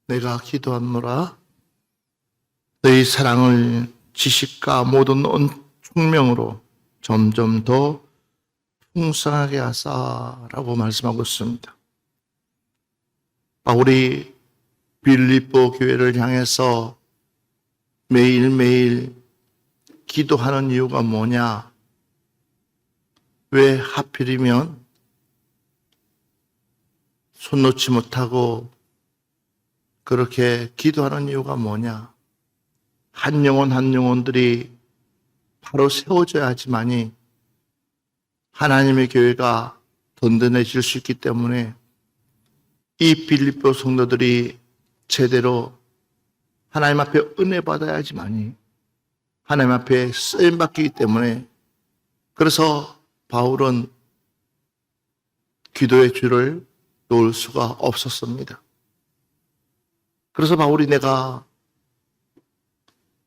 내가 기도하노라. 너희 사랑을 지식과 모든 온 총명으로 점점 더 풍성하게 하사라고 말씀하고 있습니다. 바울이 빌립보 교회를 향해서 매일매일 기도하는 이유가 뭐냐? 왜 하필이면 손 놓지 못하고 그렇게 기도하는 이유가 뭐냐? 한 영혼 한 영혼들이 바로 세워져야지만이 하나님의 교회가 든든해질 수 있기 때문에 이 빌립보 성도들이 제대로 하나님 앞에 은혜 받아야지만이 하나님 앞에 쓰임 받기 때문에, 그래서 바울은 기도의 줄을 놓을 수가 없었습니다. 그래서 바울이 내가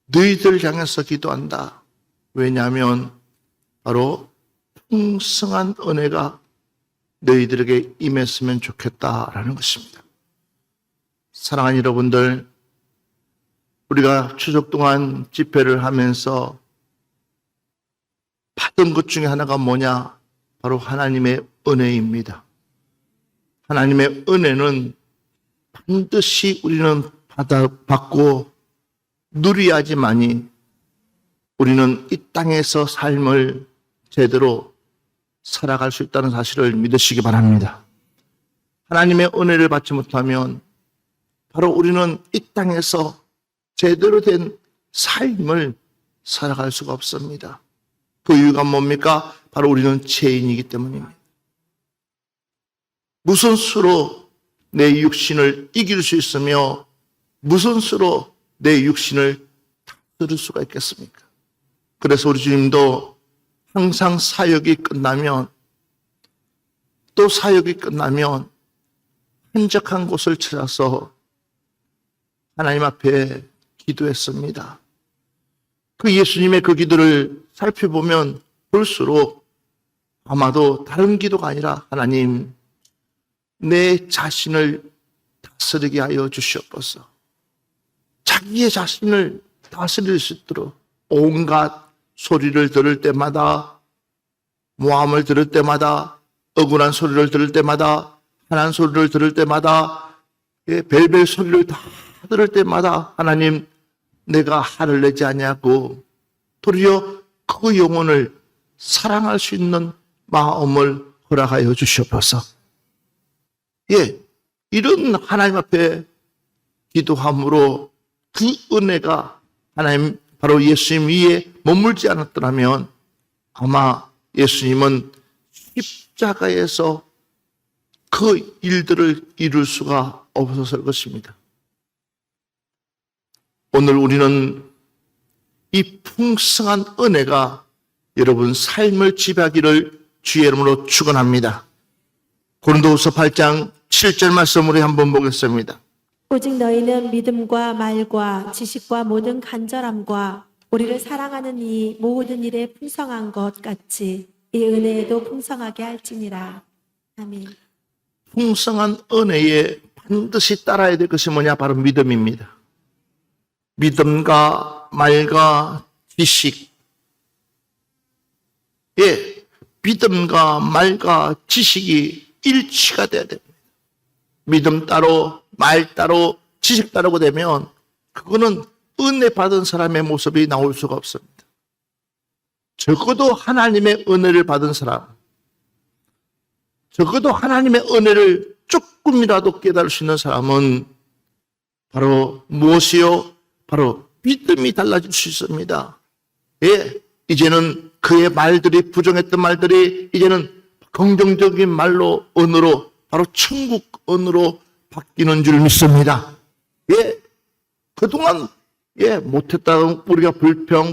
너희들 향해서 기도한다. 왜냐하면 바로 풍성한 은혜가 너희들에게 임했으면 좋겠다라는 것입니다. 사랑하는 여러분들, 우리가 추석 동안 집회를 하면서 받은 것 중에 하나가 뭐냐? 바로 하나님의 은혜입니다. 하나님의 은혜는 반드시 우리는 받고 누려야지만이 우리는 이 땅에서 삶을 제대로 살아갈 수 있다는 사실을 믿으시기 바랍니다. 하나님의 은혜를 받지 못하면 바로 우리는 이 땅에서 제대로 된 삶을 살아갈 수가 없습니다. 그 이유가 뭡니까? 바로 우리는 죄인이기 때문입니다. 무슨 수로 내 육신을 이길 수 있으며 무슨 수로 내 육신을 다스릴 수가 있겠습니까? 그래서 우리 주님도 항상 사역이 끝나면, 또 사역이 끝나면 한적한 곳을 찾아서 하나님 앞에 기도했습니다. 그 예수님의 그 기도를 살펴보면 볼수록 아마도 다른 기도가 아니라 하나님, 내 자신을 다스리게 하여 주시옵소서. 자기의 자신을 다스릴 수 있도록 온갖 소리를 들을 때마다, 모함을 들을 때마다, 억울한 소리를 들을 때마다, 화난 소리를 들을 때마다, 벨벨 소리를 다 들을 때마다 하나님, 내가 화를 내지 않냐고 도리어 그 영혼을 사랑할 수 있는 마음을 허락하여 주시옵소서. 이런 하나님 앞에 기도함으로 그 은혜가 하나님, 바로 예수님 위에 머물지 않았더라면 아마 예수님은 십자가에서 그 일들을 이룰 수가 없었을 것입니다. 오늘 우리는 이 풍성한 은혜가 여러분 삶을 지배하기를 주의 이름으로 축원합니다. 고린도후서 8장 7절 말씀으로 한번 보겠습니다. 오직 너희는 믿음과 말과 지식과 모든 간절함과 우리를 사랑하는 이 모든 일에 풍성한 것 같이 이 은혜에도 풍성하게 할지니라. 아멘. 풍성한 은혜에 반드시 따라야 될 것이 뭐냐? 바로 믿음입니다. 믿음과 말과 지식. 믿음과 말과 지식이 일치가 돼야 됩니다. 믿음 따로, 말 따로, 지식 따르고 되면 그거는 은혜 받은 사람의 모습이 나올 수가 없습니다. 적어도 하나님의 은혜를 받은 사람, 적어도 하나님의 은혜를 조금이라도 깨달을 수 있는 사람은 바로 무엇이요? 바로 믿음이 달라질 수 있습니다. 이제는 그의 말들이, 부정했던 말들이 이제는 긍정적인 말로, 언어로, 바로 천국 언어로 바뀌는 줄 믿습니다. 그동안 못했다고 우리가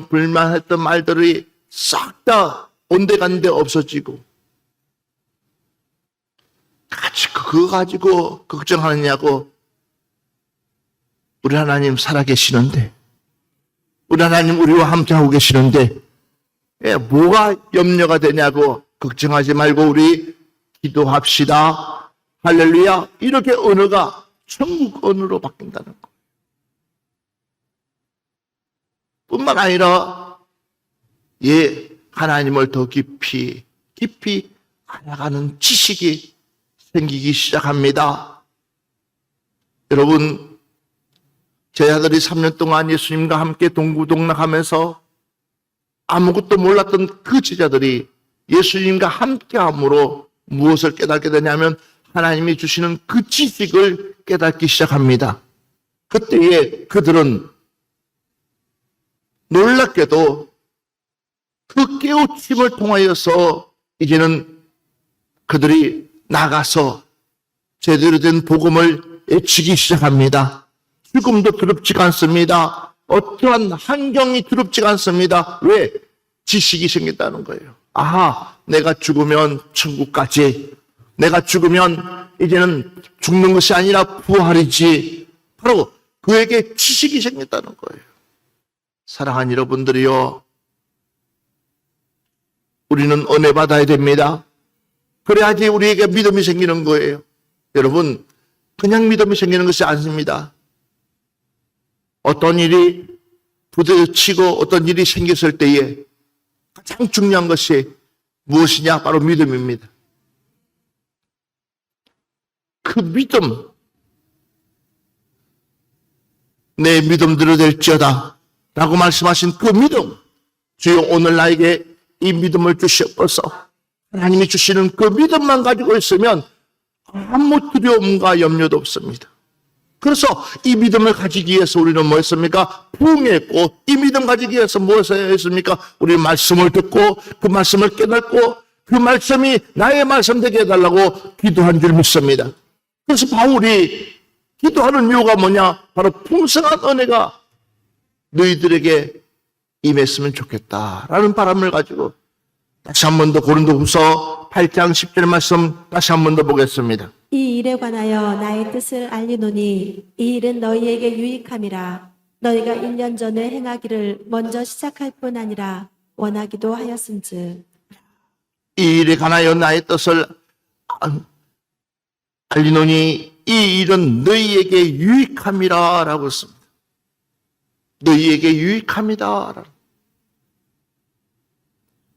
불만했던 말들이 싹 다 온데간데 없어지고, 같이 그거 가지고 걱정하느냐고. 우리 하나님 살아계시는데, 우리 하나님 우리와 함께하고 계시는데 뭐가 염려가 되냐고 걱정하지 말고 우리 기도합시다. 할렐루야. 이렇게 언어가 천국 언어로 바뀐다는 것. 뿐만 아니라 하나님을 더 깊이 알아가는 지식이 생기기 시작합니다. 여러분, 제 아들이 3년 동안 예수님과 함께 동구동락하면서 아무것도 몰랐던 그 제자들이 예수님과 함께함으로 무엇을 깨닫게 되냐면 하나님이 주시는 그 지식을 깨닫기 시작합니다. 그때에 그들은 놀랍게도 그 깨우침을 통하여서 이제는 그들이 나가서 제대로 된 복음을 외치기 시작합니다. 죽음도 두렵지가 않습니다. 어떠한 환경이 두렵지가 않습니다. 왜? 지식이 생긴다는 거예요. 아하, 내가 죽으면 천국까지, 내가 죽으면 이제는 죽는 것이 아니라 부활이지. 바로 그에게 지식이 생긴다는 거예요. 사랑하는 여러분들이요, 우리는 은혜 받아야 됩니다. 그래야지 우리에게 믿음이 생기는 거예요. 여러분, 그냥 믿음이 생기는 것이 아닙니다. 어떤 일이 부딪히고 어떤 일이 생겼을 때에 가장 중요한 것이 무엇이냐? 바로 믿음입니다. 그 믿음, 내 믿음대로 될지어다 라고 말씀하신 그 믿음, 주여 오늘 나에게 이 믿음을 주시옵소서. 하나님이 주시는 그 믿음만 가지고 있으면 아무 두려움과 염려도 없습니다. 그래서 이 믿음을 가지기 위해서 우리는 뭐 했습니까? 부응했고, 이 믿음 가지기 위해서 무엇을 했습니까? 우리는 말씀을 듣고 그 말씀을 깨닫고 그 말씀이 나의 말씀 되게 해달라고 기도한 줄 믿습니다. 그래서 바울이 기도하는 이유가 뭐냐? 바로 풍성한 은혜가 너희들에게 임했으면 좋겠다라는 바람을 가지고 다시 한 번 더 고린도후서 8장 10절 말씀 다시 한 번 더 보겠습니다. 이 일에 관하여 나의 뜻을 알리노니 이 일은 너희에게 유익함이라. 너희가 1년 전에 행하기를 먼저 시작할 뿐 아니라 원하기도 하였은즉. 이 일에 관하여 나의 뜻을 알리노니 이 일은 너희에게 유익함이라 라고 했습니다. 너희에게 유익함이다.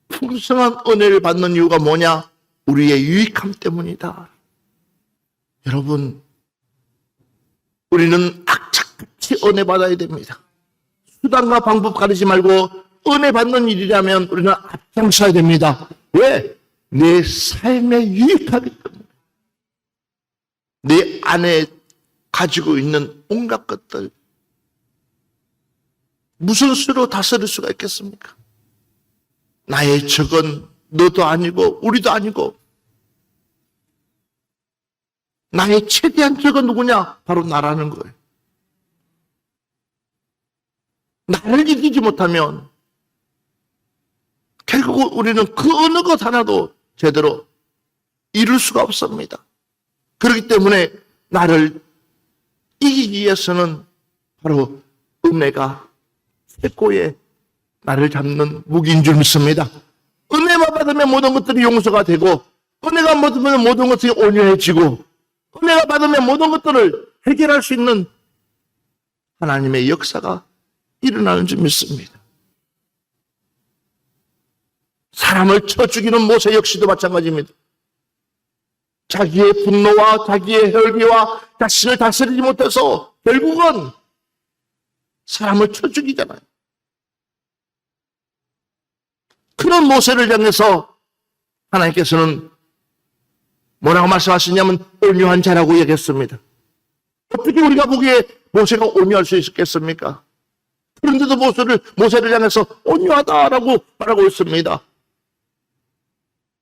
풍성한 은혜를 받는 이유가 뭐냐? 우리의 유익함 때문이다. 여러분, 우리는 악착같이 은혜 받아야 됩니다. 수단과 방법 가리지 말고 은혜 받는 일이라면 우리는 앞장서야 됩니다. 왜? 내 삶에 유익하기 때문에. 내 안에 가지고 있는 온갖 것들, 무슨 수로 다스릴 수가 있겠습니까? 나의 적은 너도 아니고 우리도 아니고, 나의 최대한 적은 누구냐? 바로 나라는 거예요. 나를 이기지 못하면 결국 우리는 그 어느 것 하나도 제대로 이룰 수가 없습니다. 그렇기 때문에 나를 이기기 위해서는 바로 은혜가 최고의 나를 잡는 무기인 줄 믿습니다. 은혜만 받으면 모든 것들이 용서가 되고, 은혜가 받으면 모든 것들이 온유해지고, 은혜가 받으면 모든 것들을 해결할 수 있는 하나님의 역사가 일어나는 줄 믿습니다. 사람을 쳐 죽이는 모세 역시도 마찬가지입니다. 자기의 분노와 자기의 혈기와 자신을 다스리지 못해서 결국은 사람을 쳐 죽이잖아요. 그런 모세를 향해서 하나님께서는 뭐라고 말씀하시냐면 온유한 자라고 얘기했습니다. 어떻게 우리가 보기에 모세가 온유할 수 있겠습니까? 그런데도 모세를 향해서 온유하다라고 말하고 있습니다.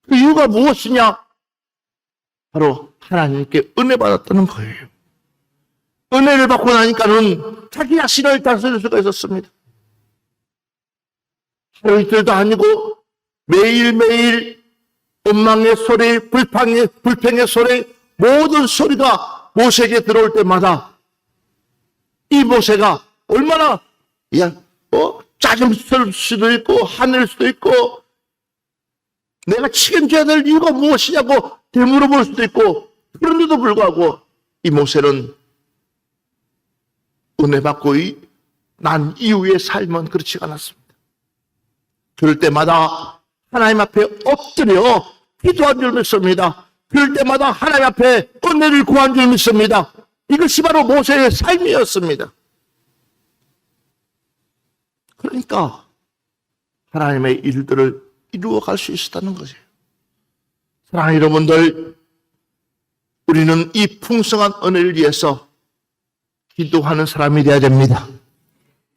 그 이유가 무엇이냐? 바로 하나님께 은혜 받았다는 거예요. 은혜를 받고 나니까는 자기 자신을 다스릴 수가 있었습니다. 하루 이틀도 아니고 매일매일 원망의 소리, 불평의 소리, 모든 소리가 모세에게 들어올 때마다 이 모세가 얼마나 짜증스러울 수도 있고 화낼 수도 있고 내가 책임져야 될 이유가 무엇이냐고 되물어볼 수도 있고, 그런데도 불구하고 이 모세는 은혜 받고 난 이후의 삶은 그렇지 않았습니다. 그럴 때마다 하나님 앞에 엎드려 기도한 줄 믿습니다. 그럴 때마다 하나님 앞에 은혜를 구한 줄 믿습니다. 이것이 바로 모세의 삶이었습니다. 그러니까 하나님의 일들을 이루어갈 수 있었다는 거죠. 사랑하는 여러분들, 우리는 이 풍성한 은혜를 위해서 기도하는 사람이 되어야 됩니다.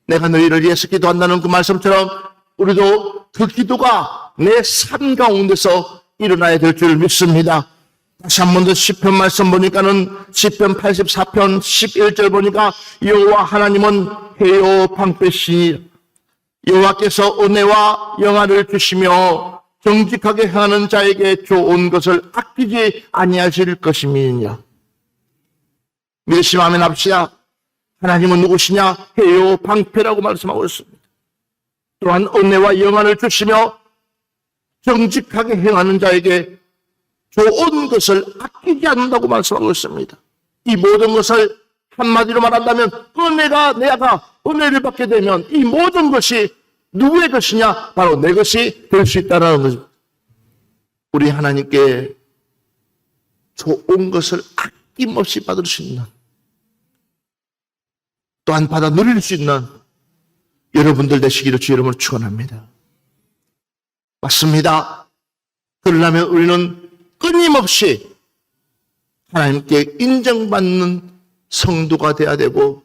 내가 너희를 위해서 기도한다는 그 말씀처럼 우리도 그 기도가 내 삶 가운데서 일어나야 될 줄 믿습니다. 다시 한 번 더 시편 말씀 보니까는 시편 84편 11절 보니까 여호와 하나님은 회요 방패시니 여호와께서 은혜와 영화를 주시며 정직하게 행하는 자에게 좋은 것을 아끼지 아니하실 것임이니라. 믿으시면 아멘 합시다. 하나님은 누구시냐? 회요 방패라고 말씀하고 있습니다. 또한 은혜와 영화를 주시며 정직하게 행하는 자에게 좋은 것을 아끼지 않는다고 말씀하고 있습니다. 이 모든 것을 한마디로 말한다면 내가 은혜를 받게 되면 이 모든 것이 누구의 것이냐? 바로 내 것이 될 수 있다는 거죠. 우리 하나님께 좋은 것을 아낌없이 받을 수 있는, 또한 받아 누릴 수 있는 여러분들 되시기를 주 이름으로 축원합니다. 맞습니다. 그러려면 우리는 끊임없이 하나님께 인정받는 성도가 되어야 되고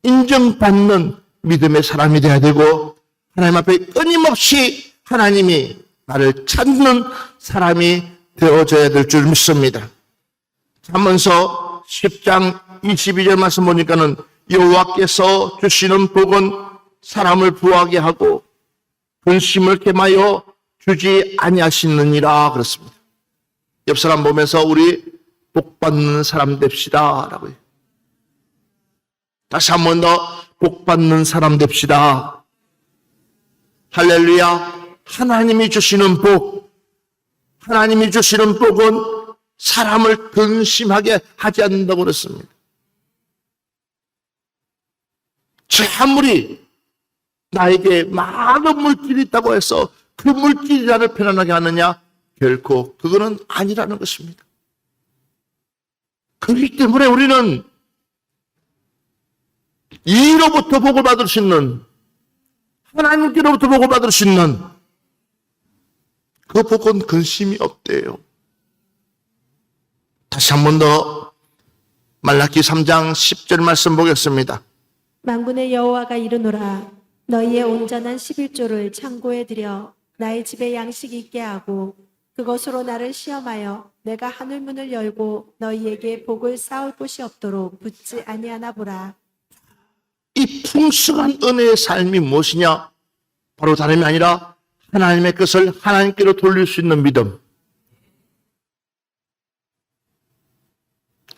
인정받는 믿음의 사람이 되어야 되고 하나님 앞에 끊임없이 하나님이 나를 찾는 사람이 되어져야 될 줄 믿습니다. 잠언서 10장 22절 말씀 보니까는 여호와께서 주시는 복은 사람을 부하게 하고 근심을 gem하여 주지 아니하시느니라 그렇습니다. 옆 사람 보면서 우리 복 받는 사람 됩시다 라고요. 다시 한 번 더 복 받는 사람 됩시다. 할렐루야. 하나님이 주시는 복, 하나님이 주시는 복은 사람을 근심하게 하지 않는다고 그랬습니다. 제 아무리 나에게 많은 물질이 있다고 해서 그 물질이 나를 편안하게 하느냐? 결코 그거는 아니라는 것입니다. 그렇기 때문에 우리는 이로부터 복을 받을 수 있는, 하나님께로부터 복을 받을 수 있는 그 복은 근심이 없대요. 다시 한 번 더 말라기 3장 10절 말씀 보겠습니다. 만군의 여호와가 이르노라. 너희의 온전한 11조를 창고에 들여 나의 집에 양식 있게 하고 그것으로 나를 시험하여 내가 하늘문을 열고 너희에게 복을 쌓을 곳이 없도록 붙지 아니하나 보라. 이 풍성한 은혜의 삶이 무엇이냐? 바로 다름이 아니라 하나님의 것을 하나님께로 돌릴 수 있는 믿음.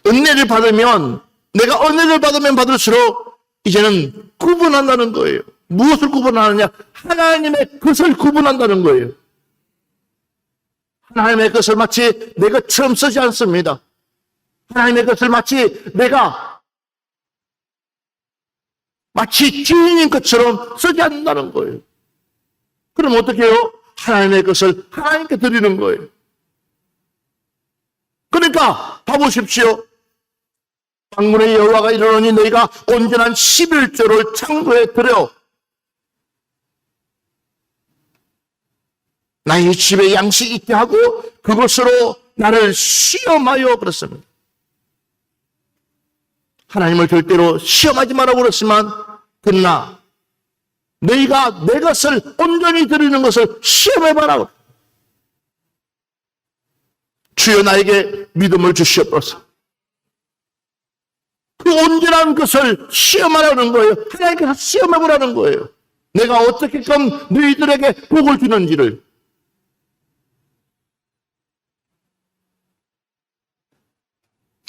은혜를 받으면, 내가 은혜를 받으면 받을수록 이제는 구분한다는 거예요. 무엇을 구분하느냐? 하나님의 것을 구분한다는 거예요. 하나님의 것을 마치 내 것처럼 쓰지 않습니다. 하나님의 것을 마치 내가 마치 주인인 것처럼 쓰지 않는다는 거예요. 그럼 어떻게 해요? 하나님의 것을 하나님께 드리는 거예요. 그러니까 봐보십시오. 만군의 여호와가 이르노니 너희가 온전한 11조를 창고에 들여 나의 집에 양식 있게 하고 그것으로 나를 시험하여 그랬습니다. 하나님을 절대로 시험하지 말라고 그랬지만 그러나 너희가 내 것을 온전히 드리는 것을 시험해봐라. 주여 나에게 믿음을 주시옵소서. 그 온전한 것을 시험하라는 거예요. 하나님께서 시험해보라는 거예요. 내가 어떻게끔 너희들에게 복을 주는지를.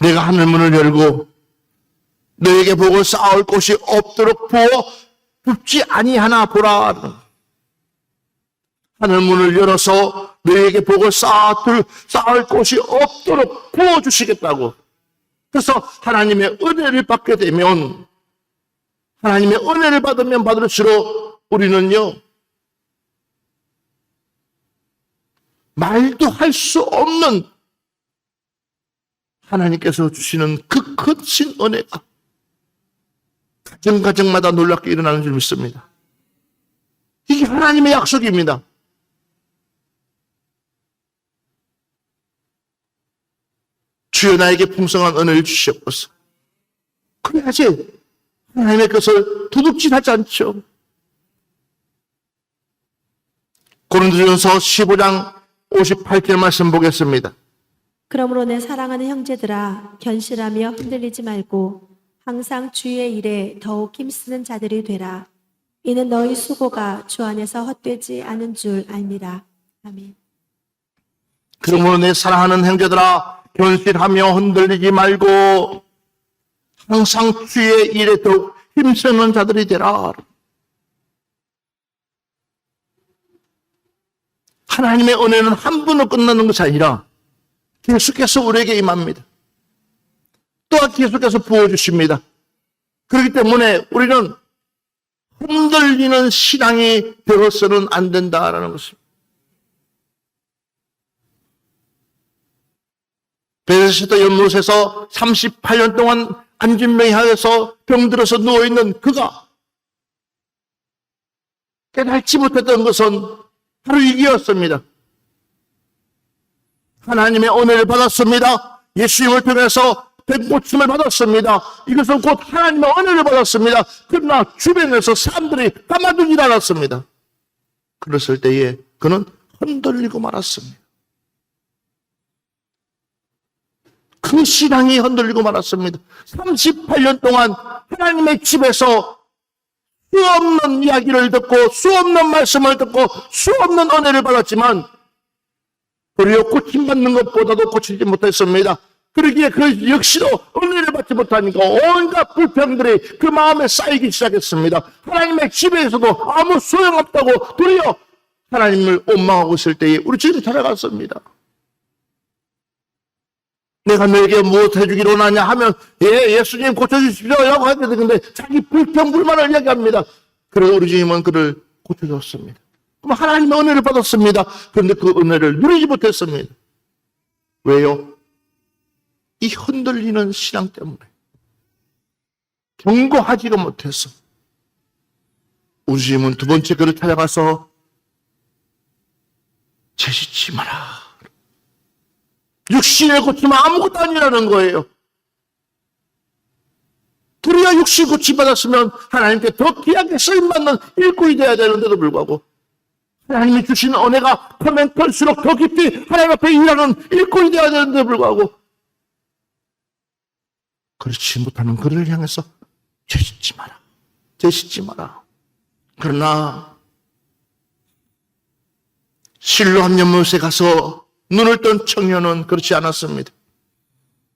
내가 하늘문을 열고 너에게 복을 쌓을 곳이 없도록 부어 붓지 아니하나 보라. 하늘문을 열어서 너에게 복을 쌓을 곳이 없도록 부어주시겠다고. 그래서 하나님의 은혜를 받게 되면 하나님의 은혜를 받으면 받을수록 우리는요, 말도 할 수 없는 하나님께서 주시는 그 크신 은혜가 가정가정마다 놀랍게 일어나는 줄 믿습니다. 이게 하나님의 약속입니다. 주여 나에게 풍성한 은혜를 주시옵소서. 그래야지 하나님의 것을 도둑질하지 않죠. 고린도전서 15장 58절 말씀 보겠습니다. 그러므로 내 사랑하는 형제들아 견실하며 흔들리지 말고 항상 주의 일에 더욱 힘쓰는 자들이 되라. 이는 너희 수고가 주 안에서 헛되지 않은 줄 알미라. 아멘. 그러므로 내 사랑하는 형제들아 견실하며 흔들리지 말고 항상 주의 일에 더욱 힘쓰는 자들이 되라. 하나님의 은혜는 한 번으로 끝나는 것이 아니라 계속해서 우리에게 임합니다. 또한 계속해서 부어주십니다. 그렇기 때문에 우리는 흔들리는 신앙이 되어서는 안 된다라는 것입니다. 베데스다 연못에서 38년 동안 안진병이하여서 병들어서 누워있는 그가 깨닫지 못했던 것은 바로 이기였습니다. 하나님의 은혜를 받았습니다. 예수님을 통해서 백고침을 받았습니다. 이것은 곧 하나님의 은혜를 받았습니다. 그러나 주변에서 사람들이 가만두지 않았습니다. 그랬을 때에 그는 흔들리고 말았습니다. 그 신앙이 흔들리고 말았습니다. 38년 동안 하나님의 집에서 수없는 이야기를 듣고 수없는 말씀을 듣고 수없는 은혜를 받았지만 도리어 고침받는 것보다도 고치지 못했습니다. 그러기에 그 역시도 은혜를 받지 못하니까 온갖 불평들이 그 마음에 쌓이기 시작했습니다. 하나님의 집에서도 아무 소용없다고 도리어 하나님을 원망하고 있을 때에 우리 주님 찾아갔습니다. 내가 너에게 무엇 해주기로 하냐 하면 예수님 고쳐주십시오 라고 하게 되는데 자기 불평불만을 이야기합니다. 그래서 우리 주님은 그를 고쳐줬습니다. 그럼 하나님의 은혜를 받았습니다. 그런데 그 은혜를 누리지 못했습니다. 왜요? 이 흔들리는 신앙 때문에 경고하지가 못해서 우리 주님은 두 번째 그를 찾아가서 제시치 마라. 육신의 고침은 아무것도 아니라는 거예요. 도리어 육신 고침받았으면 하나님께 더 귀하게 쓰임받는 일꾼이 되어야 되는데도 불구하고 하나님이 주신 은혜가 크면 클수록 더 깊이 하나님 앞에 일하는 일꾼이 되어야 되는데도 불구하고 그렇지 못하는 그를 향해서 제시지 마라. 제시지 마라. 그러나 실로암 연못에 가서 눈을 뜬 청년은 그렇지 않았습니다.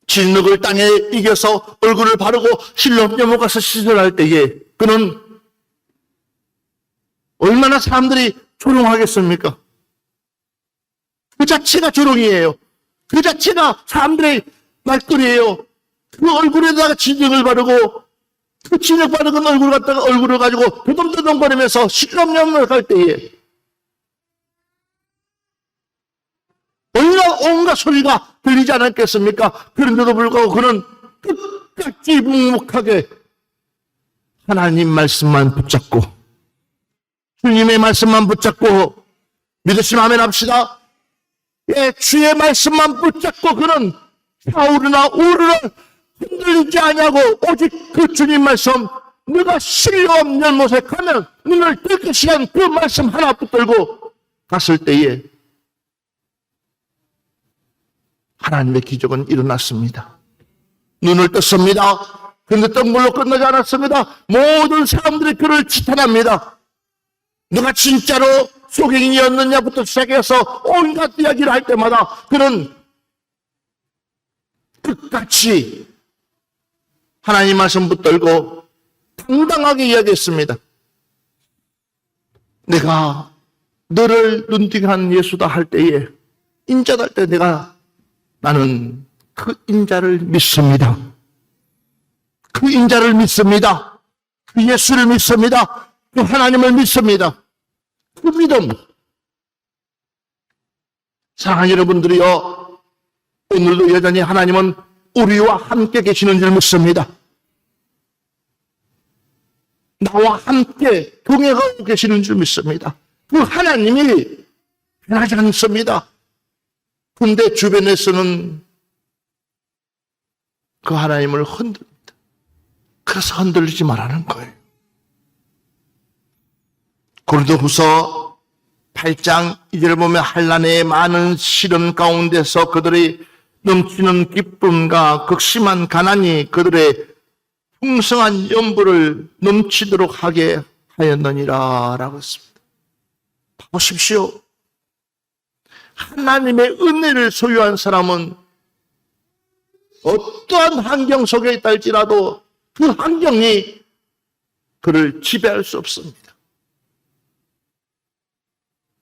진흙을 땅에 이겨서 얼굴을 바르고 실로암 연못 가서 시설할 때에 그는 얼마나 사람들이 조롱하겠습니까? 그 자체가 조롱이에요. 그 자체가 사람들의 말거리예요. 그 얼굴에다가 진흙을 바르고 그 진흙 바르는 얼굴 갖다가 얼굴을 가지고 도dom도dom거리면서 실로암 연못을 갈 때에 얼마나 온갖 소리가 들리지 않았겠습니까? 그런데도 불구하고 그는 끝까지 묵묵하게 하나님 말씀만 붙잡고 주님의 말씀만 붙잡고 믿으시면 아멘 합시다. 예, 주의 말씀만 붙잡고 그는 차오르나 우르르 흔들리지 아니하고 오직 그 주님 말씀 네가 실로암 연못에 가면 눈을 뜰 것이란 그 말씀 하나 붙들고 갔을 때에 하나님의 기적은 일어났습니다. 눈을 떴습니다. 그런데 뜬 걸로 끝나지 않았습니다. 모든 사람들이 그를 지탄합니다. 누가 진짜로 소경이었느냐부터 시작해서 온갖 이야기를 할 때마다 그는 끝까지 하나님 말씀 붙들고 당당하게 이야기했습니다. 내가 너를 눈뜨게 한 예수다 할 때에 인자다 할 때 나는 그 인자를 믿습니다. 그 인자를 믿습니다. 그 예수를 믿습니다. 그 하나님을 믿습니다. 그 믿음. 사랑하는 여러분들이요, 오늘도 여전히 하나님은 우리와 함께 계시는 줄 믿습니다. 나와 함께 동행하고 계시는 줄 믿습니다. 그 하나님이 변하지 않습니다. 근데 주변에서는 그 하나님을 흔듭니다. 그래서 흔들리지 말라는 거예요. 고린도후서 8장 2절을 보면 한란의 많은 시련 가운데서 그들의 넘치는 기쁨과 극심한 가난이 그들의 풍성한 연부를 넘치도록 하게 하였느니라 라고 했습니다. 보십시오. 하나님의 은혜를 소유한 사람은 어떠한 환경 속에 있다 할지라도 그 환경이 그를 지배할 수 없습니다.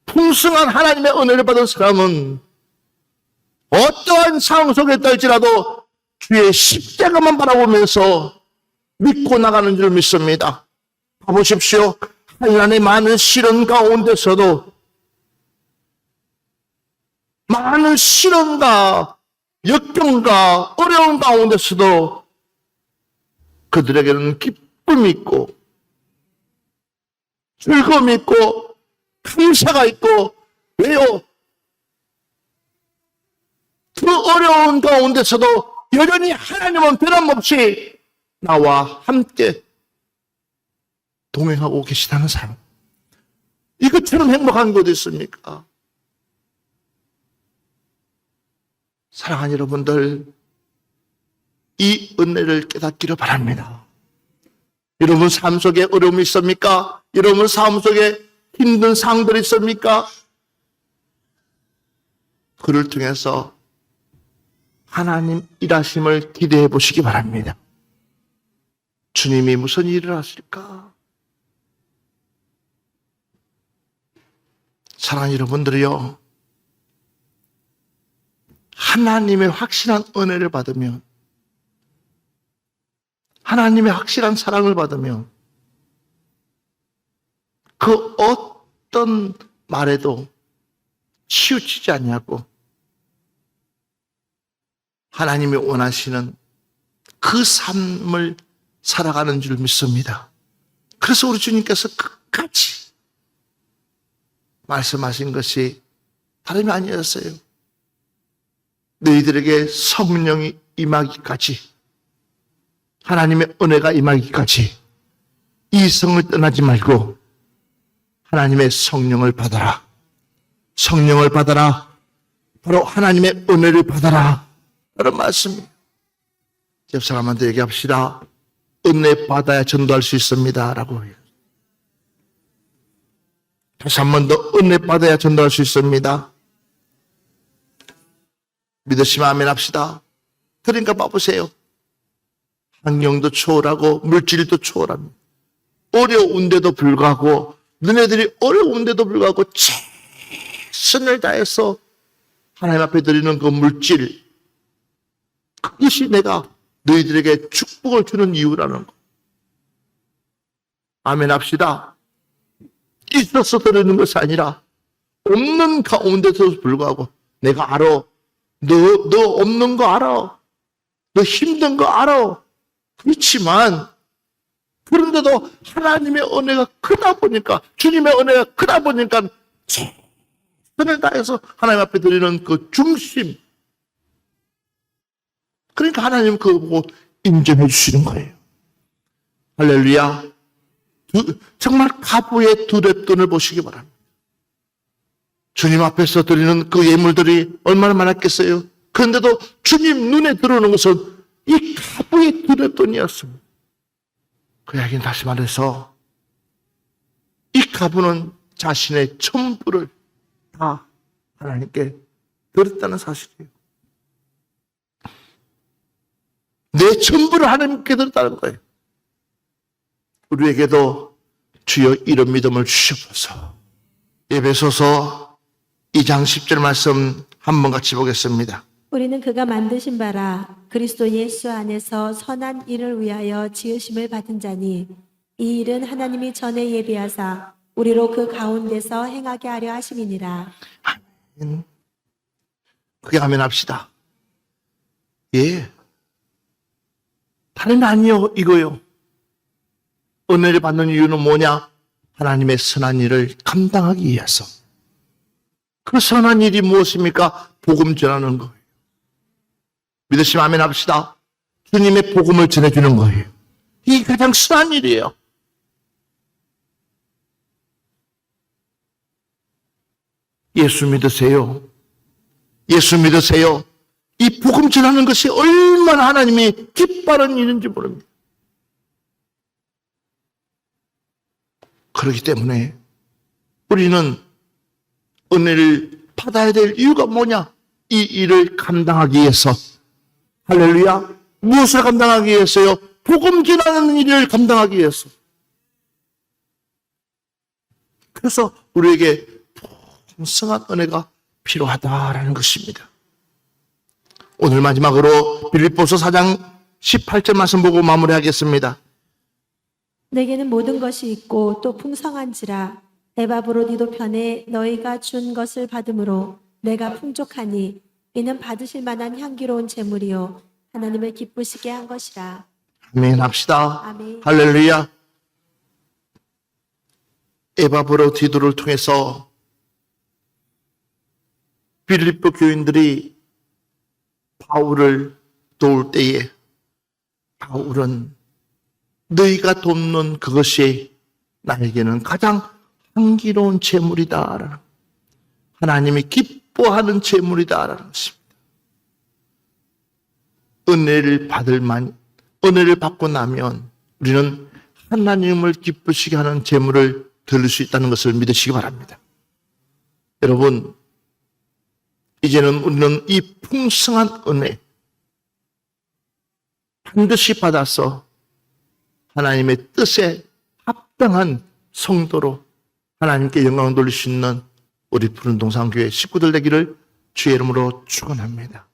풍성한 하나님의 은혜를 받은 사람은 어떠한 상황 속에 있다 할지라도 주의 십자가만 바라보면서 믿고 나가는 줄 믿습니다. 봐보십시오. 한란의 많은 시련 가운데서도 많은 시련과 역경과 어려운 가운데서도 그들에게는 기쁨이 있고 즐거움이 있고 감사가 있고, 왜요? 그 어려운 가운데서도 여전히 하나님은 변함없이 나와 함께 동행하고 계시다는 사람. 이것처럼 행복한 곳이 있습니까? 사랑하는 여러분들, 이 은혜를 깨닫기를 바랍니다. 여러분 삶 속에 어려움이 있습니까? 여러분 삶 속에 힘든 상황들이 있습니까? 그를 통해서 하나님 일하심을 기대해 보시기 바랍니다. 주님이 무슨 일을 하실까? 사랑하는 여러분들이요, 하나님의 확실한 은혜를 받으면, 하나님의 확실한 사랑을 받으면 그 어떤 말에도 치우치지 않냐고 하나님이 원하시는 그 삶을 살아가는 줄 믿습니다. 그래서 우리 주님께서 끝까지 말씀하신 것이 다름이 아니었어요. 너희들에게 성령이 임하기까지, 하나님의 은혜가 임하기까지 이 성을 떠나지 말고 하나님의 성령을 받아라. 성령을 받아라. 바로 하나님의 은혜를 받아라. 그런 말씀입니다. 옆 사람한테 얘기합시다. 은혜 받아야 전도할 수 있습니다. 라고 해요. 다시 한 번 더 은혜 받아야 전도할 수 있습니다. 믿으시면 아멘 합시다. 그러니까 봐보세요. 환경도 초월하고 물질도 초월합니다. 어려운데도 불구하고, 너네들이 어려운데도 불구하고 최선을 다해서 하나님 앞에 드리는 그 물질, 그것이 내가 너희들에게 축복을 주는 이유라는 거. 아멘 합시다. 있어서 드리는 것이 아니라 없는 가운데서도 불구하고, 내가 알아. 너 없는 거 알아. 너 힘든 거 알아. 그렇지만 그런데도 하나님의 은혜가 크다 보니까, 주님의 은혜가 크다 보니까 최선을 다해서 하나님 앞에 드리는 그 중심, 그러니까 하나님 그거 보고 인정해 주시는 거예요. 할렐루야. 정말 가부의 두 랩돈을 보시기 바랍니다. 주님 앞에서 드리는 그 예물들이 얼마나 많았겠어요? 그런데도 주님 눈에 들어오는 것은 이 가부의 두 랩돈이었습니다. 그 이야기는 다시 말해서 이 가부는 자신의 전부를 다 하나님께 드렸다는 사실이에요. 내 전부를 하나님께 드렸다는 거예요. 우리에게도 주여 이런 믿음을 주시옵소서. 에베소서 2장 10절 말씀 한번 같이 보겠습니다. 우리는 그가 만드신 바라 그리스도 예수 안에서 선한 일을 위하여 지으심을 받은 자니 이 일은 하나님이 전에 예비하사 우리로 그 가운데서 행하게 하려 하심이니라. 그게 아멘 합시다. 예. 다른 아니요, 이거요. 은혜를 받는 이유는 뭐냐? 하나님의 선한 일을 감당하기 위해서. 그 선한 일이 무엇입니까? 복음 전하는 거예요. 믿으시면 아멘 합시다. 주님의 복음을 전해주는 거예요. 이게 가장 선한 일이에요. 예수 믿으세요. 예수 믿으세요. 이 복음 전하는 것이 얼마나 하나님이 기뻐하는 일인지 모릅니다. 그렇기 때문에 우리는 은혜를 받아야 될 이유가 뭐냐? 이 일을 감당하기 위해서. 할렐루야. 무엇을 감당하기 위해서요? 복음 전하는 일을 감당하기 위해서. 그래서 우리에게 풍성한 은혜가 필요하다라는 것입니다. 오늘 마지막으로 빌립보서 4장 18절 말씀 보고 마무리하겠습니다. 내게는 모든 것이 있고 또 풍성한지라 에바브로디도 편에 너희가 준 것을 받음으로 내가 풍족하니 이는 받으실 만한 향기로운 제물이요 하나님을 기쁘시게 한 것이라. 아멘 합시다. 아멘. 할렐루야. 에바브로디도를 통해서 빌립보 교인들이 바울을 도울 때에 바울은 너희가 돕는 그것이 나에게는 가장 향기로운 제물이다. 하나님이 기뻐하는 제물이다라는 것입니다. 은혜를 받고 나면 우리는 하나님을 기쁘시게 하는 제물을 드릴 수 있다는 것을 믿으시기 바랍니다. 여러분, 이제는 우리는 이 풍성한 은혜 반드시 받아서 하나님의 뜻에 합당한 성도로 하나님께 영광을 돌릴 수 있는 우리 푸른동산교회 식구들 되기를 주의 이름으로 축원합니다.